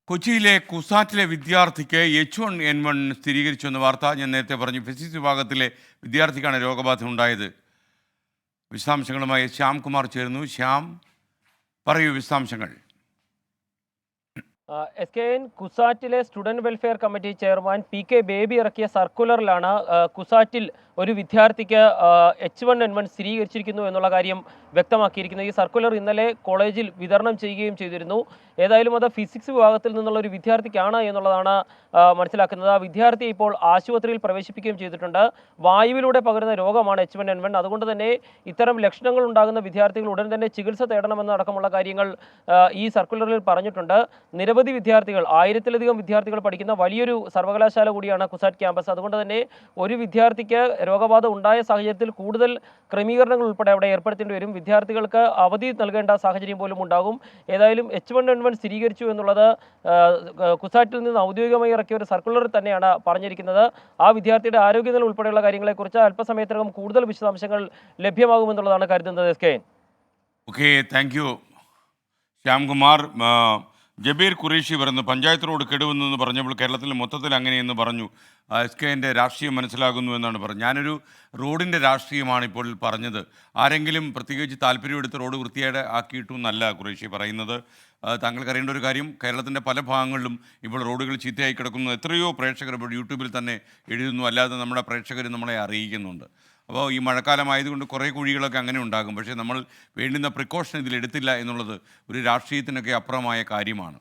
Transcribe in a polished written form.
കൊച്ചിയിലെ കുസാറ്റിലെ വിദ്യാർത്ഥിക്ക് H1N1 സ്ഥിരീകരിച്ചുവെന്ന വാർത്ത ഞാൻ നേരത്തെ പറഞ്ഞു. ഫിസിക്സ് വിഭാഗത്തിലെ വിദ്യാർത്ഥിക്കാണ് രോഗബാധ ഉണ്ടായത്. വിശദാംശങ്ങളുമായി ശ്യാംകുമാർ ചേരുന്നു. ശ്യാം, പറയൂ വിശദാംശങ്ങൾ. SKN കുസാറ്റിലെ student welfare committee chairman PK Baby ഇറക്കിയ സർക്കുലറിലാണ് കുസാറ്റിൽ ഒരു വിദ്യാർത്ഥിക്ക് H1N1 സ്ഥിരീകരിച്ചിരിക്കുന്നു എന്നുള്ള കാര്യം വ്യക്തമാക്കിയിരിക്കുന്നത്. ഈ സർക്കുലർ ഇന്നലെ കോളേജിൽ വിതരണം ചെയ്യുകയും ചെയ്തിരുന്നു. ഏതായാലും അത് ഫിസിക്സ് വിഭാഗത്തിൽ നിന്നുള്ള ഒരു വിദ്യാർത്ഥിക്കാണ് എന്നുള്ളതാണ് മനസ്സിലാക്കുന്നത്. ആ വിദ്യാർത്ഥിയെ ഇപ്പോൾ ആശുപത്രിയിൽ പ്രവേശിപ്പിക്കുകയും ചെയ്തിട്ടുണ്ട്. വായുവിലൂടെ പകരുന്ന രോഗമാണ് H1N1. അതുകൊണ്ട് തന്നെ ഇത്തരം ലക്ഷണങ്ങൾ ഉണ്ടാകുന്ന വിദ്യാർത്ഥികൾ ഉടൻ തന്നെ ചികിത്സ തേടണമെന്നടക്കമുള്ള കാര്യങ്ങൾ ഈ സർക്കുലറിൽ പറഞ്ഞിട്ടുണ്ട്. നിരവധി വിദ്യാർത്ഥികൾ, 1000-ലധികം വിദ്യാർത്ഥികൾ പഠിക്കുന്ന വലിയൊരു സർവകലാശാല കൂടിയാണ് കുസാറ്റ് ക്യാമ്പസ്. അതുകൊണ്ട് തന്നെ ഒരു വിദ്യാർത്ഥിക്ക് രോഗബാധ ഉണ്ടായ സാഹചര്യത്തിൽ കൂടുതൽ ക്രമീകരണങ്ങൾ ഉൾപ്പെടെ അവിടെ ഏർപ്പെടുത്തേണ്ടി വരും. വിദ്യാർത്ഥികൾക്ക് അവധി നൽകേണ്ട സാഹചര്യം പോലും ഉണ്ടാകും. ഏതായാലും H1N1 സ്ഥിരീകരിച്ചു എന്നുള്ളത് കുസാറ്റിൽ നിന്ന് ഔദ്യോഗികമായി ഇറക്കിയ ഒരു സർക്കുലറിൽ തന്നെയാണ് പറഞ്ഞിരിക്കുന്നത്. ആ വിദ്യാർത്ഥിയുടെ ആരോഗ്യനില ഉൾപ്പെടെയുള്ള കാര്യങ്ങളെക്കുറിച്ച് അല്പസമയത്തിനകം കൂടുതൽ വിശദാംശങ്ങൾ ലഭ്യമാകുമെന്നുള്ളതാണ് കരുതുന്നത്. Okay, thank you Shyamkumar. Jabir Qureshi പറഞ്ഞു പഞ്ചായത്ത് റോഡ് കെടുവെന്ന് പറഞ്ഞപ്പോൾ കേരളത്തിൽ മൊത്തത്തിൽ അങ്ങനെയെന്ന് പറഞ്ഞു. SKൻ്റെ രാഷ്ട്രീയം മനസ്സിലാകുന്നു എന്നാണ് പറഞ്ഞത്. ഞാനൊരു റോഡിൻ്റെ രാഷ്ട്രീയമാണ് ഇപ്പോൾ പറഞ്ഞത്. ആരെങ്കിലും പ്രത്യേകിച്ച് താല്പര്യമെടുത്ത് റോഡ് വൃത്തിയായിട്ട് ആക്കിയിട്ടൊന്നല്ല ഖുറേഷി പറയുന്നത്. താങ്കൾക്ക് അറിയേണ്ട ഒരു കാര്യം, കേരളത്തിൻ്റെ പല ഭാഗങ്ങളിലും ഇപ്പോൾ റോഡുകൾ ചീത്തയായി കിടക്കുന്നു. എത്രയോ പ്രേക്ഷകർ ഇപ്പോൾ യൂട്യൂബിൽ തന്നെ എഴുതുന്നു, അല്ലാതെ നമ്മുടെ പ്രേക്ഷകർ നമ്മളെ അറിയിക്കുന്നുണ്ട്. അപ്പോൾ ഈ മഴക്കാലമായതുകൊണ്ട് കുറേ കുഴികളൊക്കെ അങ്ങനെ ഉണ്ടാകും. പക്ഷേ നമ്മൾ വേണ്ടുന്ന പ്രിക്കോഷൻ ഇതിലെടുത്തില്ല എന്നുള്ളത് ഒരു രാഷ്ട്രീയത്തിനൊക്കെ അപ്പുറമായ കാര്യമാണ്.